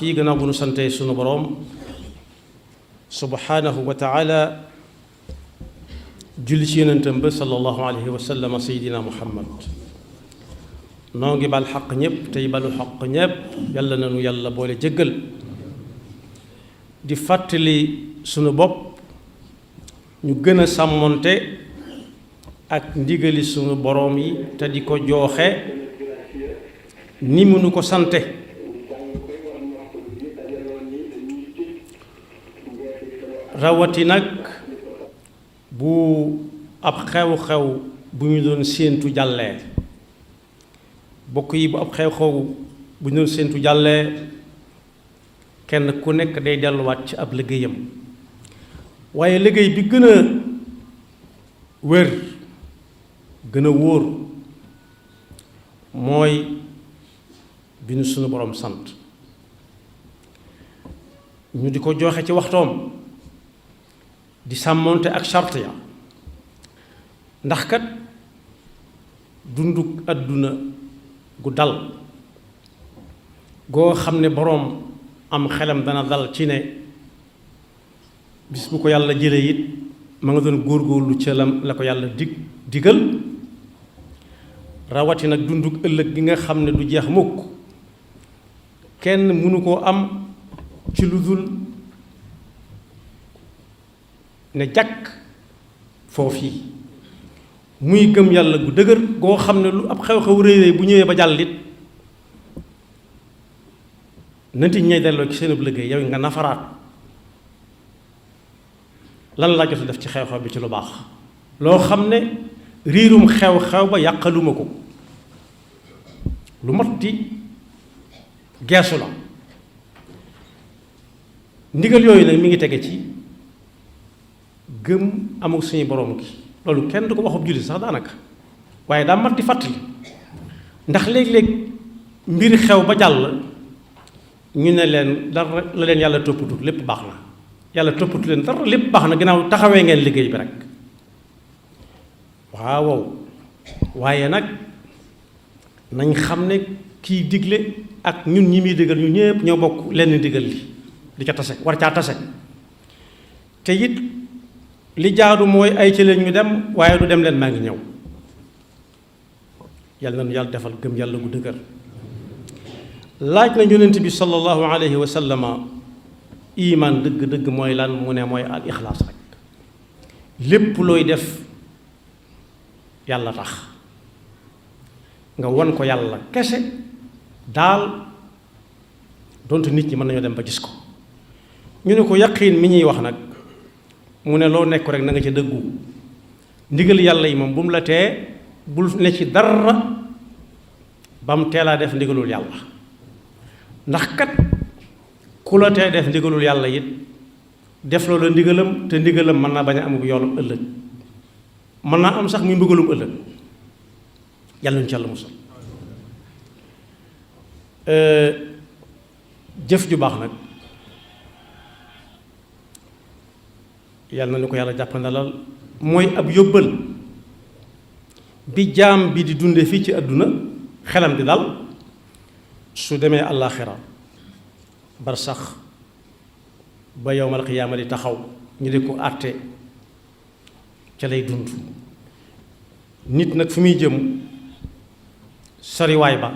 fii gannaaw bu nu santee sunu boroom subhaanahu wa taala julli ci yonentam ba sallallahu alayhi wa sallam seydina muhammad noo ngi bal xaq ñépp tey balu xaq ñépp yàlla na nu yàlla boole jëggal di fàttali sunu bopp ñu gën a sàmmonte ak ndigali sunu boroom yi te di ko jooxe ni mu nu ko sante rawati nag bu ab xew-xew bu ñu doon séentu jàllee bokk yi bu ab xew-xew bu ñu doon séentu jàllee kenn ku nekk day delluwaat ci ab liggéeyam waaye liggéey bi gën a wér gën a wóor mooy bi nu sunu boroom sant ñu di ko joxe ci waxtoom di sàmmoonte ak charte ya ndax kat dundu àdduna gu dal goo xam ne boroom am xelam dana dal ci ne bis bu ko yàlla jëlee it ma nga doon góorgóorlu ca la ko yàlla digal rawati nag dunduk ëllëg gi nga xam ne du jeex mukk kenn mënu koo am ci lu dul ne jàkk foofii muy gëm yàlla gu dëgër goo xam ne lu ab xew-xew réy bu ñëwee ba jàllit nanti ñay delloo ci seenub liggéey yow nga nafaraat lan laa jot a def ci xew-xew bi ci lu baax loo xam ne riirum xew-xew ba yàqaluma ko lu mat di geesu la ndigal yooyu nag mi ngi tege ci gëm amul suñu borom gi loolu kenn du ko waxub jullit sax daanaka waaye daa mat di fàttali ndax léeg-léeg mbir xew ba jàll ñu ne leen dara la leen yàlla toppatut lépp baax na yàlla toppatu leen dara lépp baax na ginnaaw taxawee ngeen liggéey bi rek waaw waaye nag nañ xam ne kiy digle ak ñun ñi muy digal ñu ñëpp ñoo bokk lenn digal li ca tase war caa tase te it li jaadu mooy ay ci leen ñu dem waaye du dem leen maa ngi ñëw yàlla na nu yàlla defal gëm yàlla gu dëgër laaj na yonent bi sallallahu alayhi wa sallama iman dëgg-dëgg mooy lan mu ne mooy al ixlaas rek lépp looy def yàlla tax nga won ko yàlla kese daal donte nit ñi mën nañoo dem ba gis ko ñu ne ko yaqiin mi ñuy wax nag mu ne loo nekk rek na nga ca dëggu ndigal yàlla yi moom bu mu la tee bul ne ci dara ba mu teelaa def ndigalul yàlla ndax kat ku la tee def ndigalul yàlla it def loola ndigalam te ndigalam mën naa bañ a amub yoolum ëllëg mën naa am sax muy mbugalum ëllëg yàlla ñu ci yàlla musal jëf ju baax nag yàlla na ni ko yàlla jàppandalal mooy ab yóbbal bi jaam bi di dunde fii ci àdduna xelam di dal su demee àllaaxira bar sax ba yowmal qiyaama di taxaw ñu di ko àtte ca lay dund nit nag fu muy jëm soriwaay ba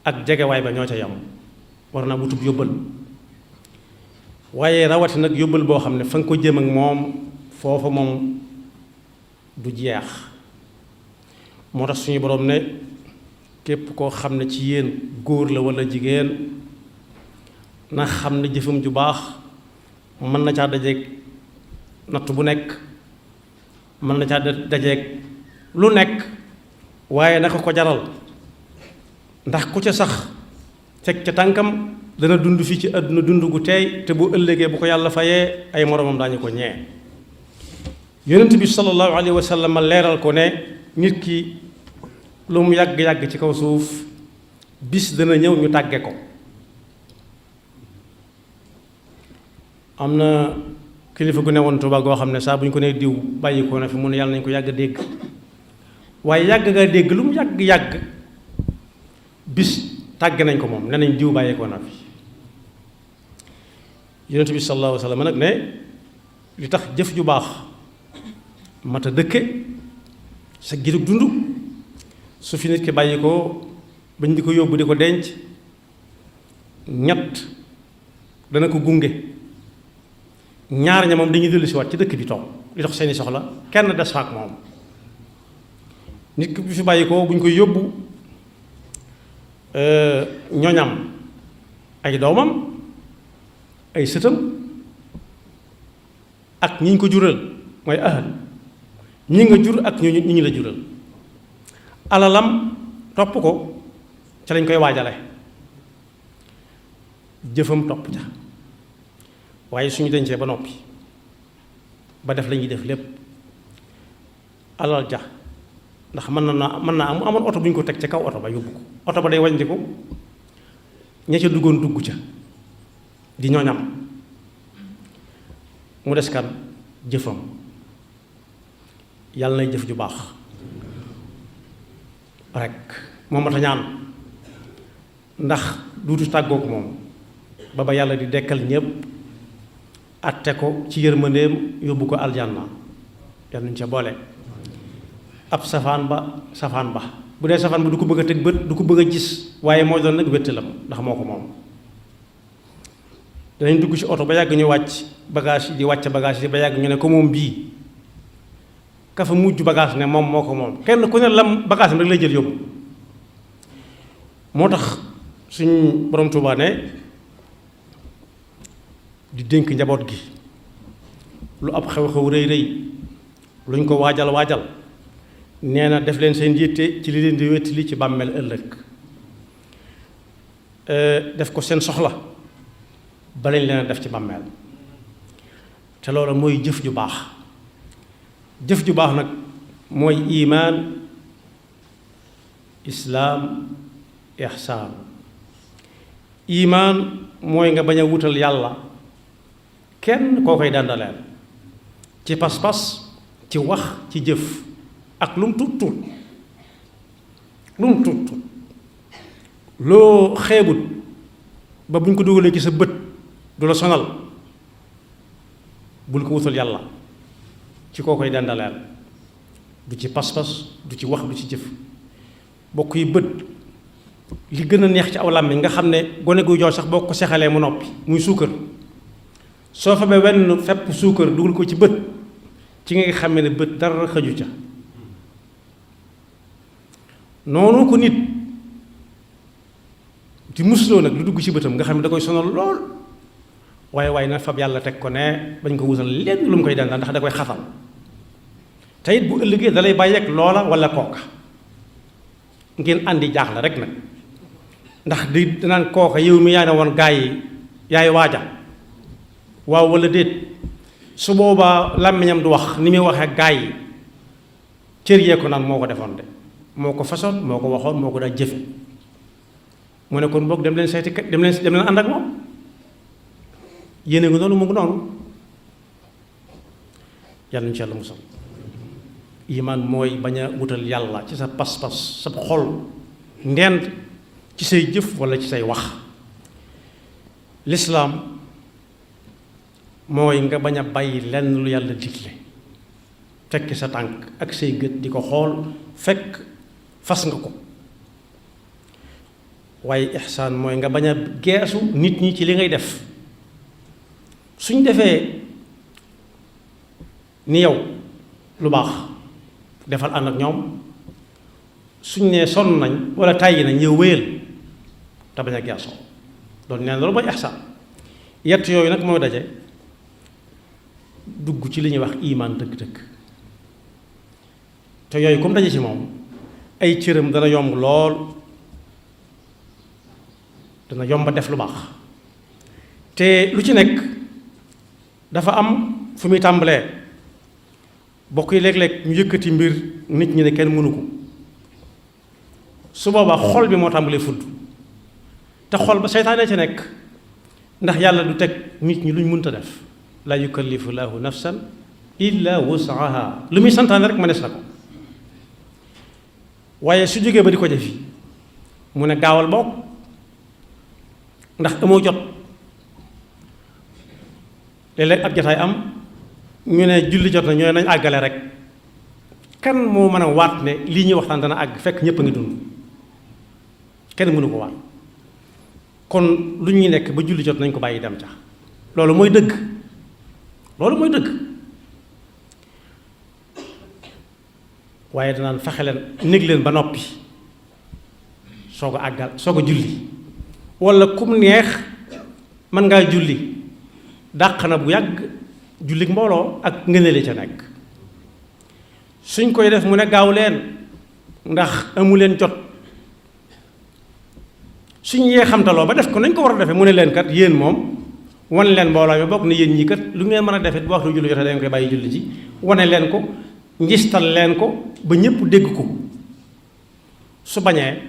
ak jegewaay ba ñoo ca yam war naa wutub yóbbal waaye rawati nag yóbbal boo xam ne fa nga ko jëm ak moom foofa moom du jeex moo tax suñu boroom ne képp koo xam ne ci yéen góor la walla jigéen na xam ne jëfam ju baax mën na caa dajeeg natt bu nekk mën na caa dajeeg lu nekk waaye naka ko jaral ndax ku ca sax fekk ca tànkam dana dund fii ci àdduna dund gu teey te bu ëllëgee bu ko yàlla fayee ay moromam daañu ko ñee yonent bi sallallahu alayhi wa sallam leeral ko ne nit ki lu mu yàgg-yàgg ci kaw suuf bis dana ñëw ñu tàgge ko am na kilifa gu newoon Tuuba goo xam ne saa bu ñu ko nee diw bàyyi ko na fi mu ne yàlla nañu ko yàgg dégg waaye yàgg nga dégg lu mu yàgg-yàgg bis tàgg nañ ko moom ne nañ diw bàyyeekoo na fi yonent bi sallallahu alayhi wa sallam nag ne li tax jëf ju baax mat a dëkke sa girug dund su fi nit ki bàyyi ko bañ di ko yóbbu di ko denc ñett dana ko gunge ñaar ña moom dañuy dellu si waat ci dëkk bi toog di dox seeni soxla kenn des fa ak moom nit ki bu fi bàyyi ko bu ñu koy yóbbu ñoñam ay doomam ay sëtam ak ñi ñu ko jural mooy ahal ñi nga jur ak ñi ñu la jural alalam topp ko ca lañ koy waajale jëfam topp ca waaye suñu dencee ba noppi ba def lañuy def lépp alal ja ndax mën naa am amoon oto bu ñu ko teg ca kaw oto ba yóbbu ko oto ba day waññiku ña ca duggoon dugg ca di ñooñam mu des kan jëfam yàlla nay jëf ju baax rek moom mat a ñaan ndax duutu tàggook moom ba yàlla di dekkal ñépp atte ko ci yërmandeem yóbbu ko aljanna yal nañu ca boole ab safaan ba bu dee safaan ba du ko bëgg a teg bët du ko bëgg a gis waaye mooy doon nag wéttalam ndax moo ko moom danañ dugg ci oto ba yàgg ñu wàcc bagage yi di wàcc bagage yi ba yàgg ñu ne ko moom bii ka fa mujj bagage ne moom moo ko moom kenn ku ne lam bagage am rek lay jël yóbbu moo tax suñ borom Tuubaa ne di dénk njaboot gi lu ab xew-xew rëy rëy luñ ko waajal nee na def leen seen yitte ci li leen di wettali ci bàmmeel ëllëg def ko seen soxla ba lañ leen a def ci bàmmeel te loolu mooy jëf ju baax nag mooy imaan islaam ihsaan imaan mooy nga bañ a wutal yàlla kenn koo koy dandaleel ci pas-pas ci wax ci jëf ak lu mu tuut loo xeebut ba bu ñu ko dugalee ci sa bët du la sonal bul ko wutal yàlla ci koo koy dandaleel du ci pas-pas du ci wax du ci jëf bokk yi bët li gën a neex ci aw làmmiñ nga xam ne gone gu joo sax boo ko sexalee mu noppi muy suukar soo fa ba wenn fepp suukar dugal ko ci bët ci nga xam ne bët dara xëju ca noonu ko nit di musloo nag lu dugg ci bëtam nga xam ne da koy sonal lool waaye na fab yàlla teg ko ne bañ ko wutal lenn lu mu koy dandal ndax da koy xatal te it bu ëllëgee da lay bàyyeeg loola wala kooka ngeen àndi jaaxle rek nag ndax di danaan kooka yow mi yaa ne woon gaa yi yaay waaja waaw wala déet su boobaa làmmiñam du wax ni muy waxee gaa yi cër yee ko naan moo ko defoon de moo ko façon moo ko waxoon moo ko daa jëfe mu ne kon boog dem leen seeti dem leen ànd ak moom yéene nga noonu mu ngi noonu yàlla ñu ci yàlla musal imaan mooy bañ a wutal yàlla ci sa pas-pas sa xol ndend ci say jëf walla ci say wax lislaam mooy nga bañ a bàyyi lenn lu yàlla digle tekki sa tànk ak say gët di ko xool fekk fas nga ko waaye ihsaan mooy nga bañ a geesu nit ñi ci li ngay def suñ defee ni yow lu baax defal ànd ak ñoom suñ nee sonn nañ wala tàyyi nañ yow wéyal te bañ a geesoo loolu nee na loolu mooy ihsaan yett yooyu nag mooy daje dugg ci li ñuy wax imaan dëgg-dëgg te yooyu comme daje ci moom ay cëram dana yomb lool dana yomba def lu baax te lu ci nekk dafa am fu muy tàmbalee bokk yi léeg-léeg ñu yëkkati mbir nit ñi ne kenn mënu ko su boobaa xol bi moo tàmbalee fudd te xol ba seytaane ci nekk ndax yàlla du teg nit ñi luñ mënta def la yukallifu laahu nafsan illa wusaha lu muy santaane rek mënees na ko waaye su jógee ba di ko defi mu ne gaawal bokk ndax amoo jot léeg-léeg ab jotaay am ñu ne julli jot na ñoo nañ àggale rek kan moo mën a waat ne lii ñuy waxtaan dana àgg fekk ñëpp a ngi dund kenn mënu ko waat kon lu ñuy nekk ba julli jot nañ ko bàyyi dem ca loolu mooy dëgg loolu mooy dëgg waaye danaan fexe leen néeg leen ba noppi soog a àggal soog a julli walla kum neex mën ngaa julli dàq na bu yàgg jullik mbooloo ak ngëneele ca nekk suñ koy def mu ne gaaw leen ndax amu leen jot suñ yee xamtaloo ba def ko nañ ko war a defee mu ne leen kat yéen moom wan leen mbooloo mi bokk ne yéen ñi kat lu ngeen mën a defee bu waxtu julli jotee da ngeen koy bàyyi julli ji wane leen ko njistal leen ko ba ñëpp dégg ko su bañee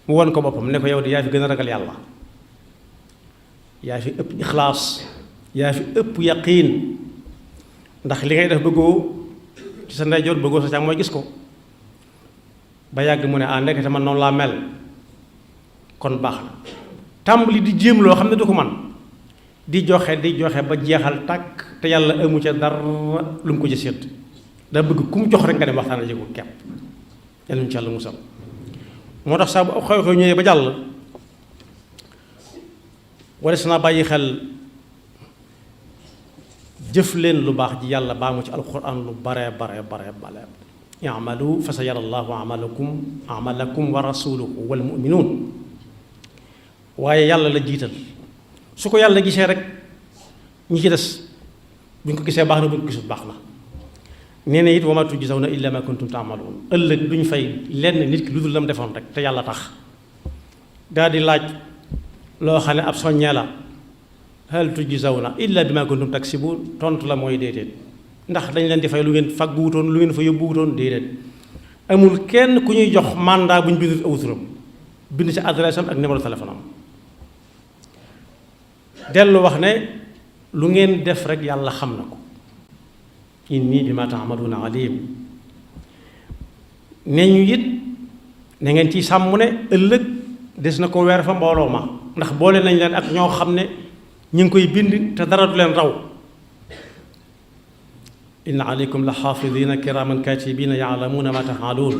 mu won ko boppam ne ko yow di yaa fi gën a ragal yàlla yaa fi ëpp ixlaas yaa fi ëpp yaqiin ndax li ngay def bëggoo ci sa ndeyjoor bëggoo sa càmmooñ gis ko ba yàgg mu ne ah ndekete man noonu laa mel kon baax na tàmbali di jéem loo xam ne du ko man di joxe ba jeexal tàkk te yàlla amu ca dara lu mu ko ci sédd daa bëgg ku mu jox rek nga dem waxtaan ak ko kepp yàlla ñu ci yàlla musal moo tax saa bu xew-xew ñëwee ba jàll wala si naa bàyyi xel jëf leen lu baax ji yàlla baa mu ci alquran lu bare i'malu fa sa yara allahu amalakum wa rasuluhu wal muminuun waaye yàlla la jiital su ko yàlla gisee rek ñi ci des bu ñu ko gisee baax na bu ñu ko gisul baax na nee na it wa ma tujzawna illa ma kuntum taamaluun ëllëg duñ fay lenn nit ki lu dul la mu defoon rek te yàlla tax daal di laaj loo xam ne ab soññee la hal tujzawna illa bima kuntum taksibuun tontu la mooy déedéet ndax dañ leen di fay lu ngeen faggu wutoon lu ngeen fa yóbbu wutoon déedéet amul kenn ku ñuy jox mandat bu ñu bindul aw turam bind ci adresse am ak numéro téléphone am dellu wax ne lu ngeen def rek yàlla xam na ko inni bima ta'maluna alim ne ñu it na ngeen ciy sàmm ne ëllëg des na ko weer fa mbooloo ma ndax boole nañ leen ak ñoo xam ne ñu ngi koy bind te dara du leen raw inna alaykum la xaafidina kiraman katibina ya'lamuna ma taf'alun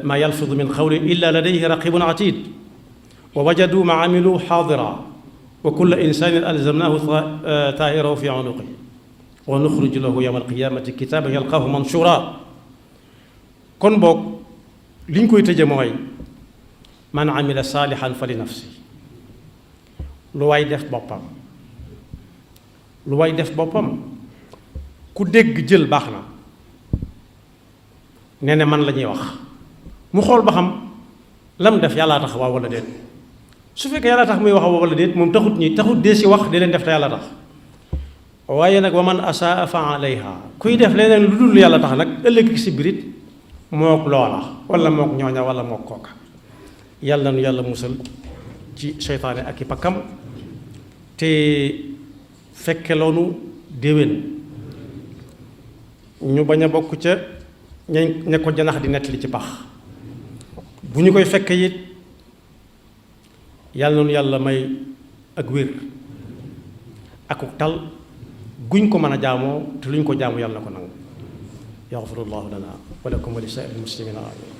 ma yalfidu min qawlin illa ladayhi raqibun atid wa wajadu ma amilu xaadira wa kulla insanin alzamnahu taa'irahu fi unuqihi wa nuxriju lahu yawma alqiyamati kitaban yalqaahu manshura kon boog li ñu koy tëje mooy man amila saalihan fa li nafsi lu waay def boppam ku dégg jël baax na nee na man la ñuy wax mu xool ba xam lam def yàllaa tax waaw wala déet su fekkee yàlla tax muy wax wala déet moom taxut dee si wax di leen def te yàlla tax waaye nag wa man asaa fa alayha kuy def leneen lu dul yàlla tax nag ëllëg si birit mook loola wala mook ñooña wala mook kooka yàlla nu yàlla musal ci seytaane ak i pakkam te fekke loonu déwén ñu bañ a bokk ca ña ko janax di nettali ci pax bu ñu koy fekke it yàlla noonu yàlla may ak wér akuk tal guñ ko mën a jaamoo te luñ ko jaamu yàlla na ko nangu yaxfirullahu lana wa lakum wa li saa'iril muslimina amin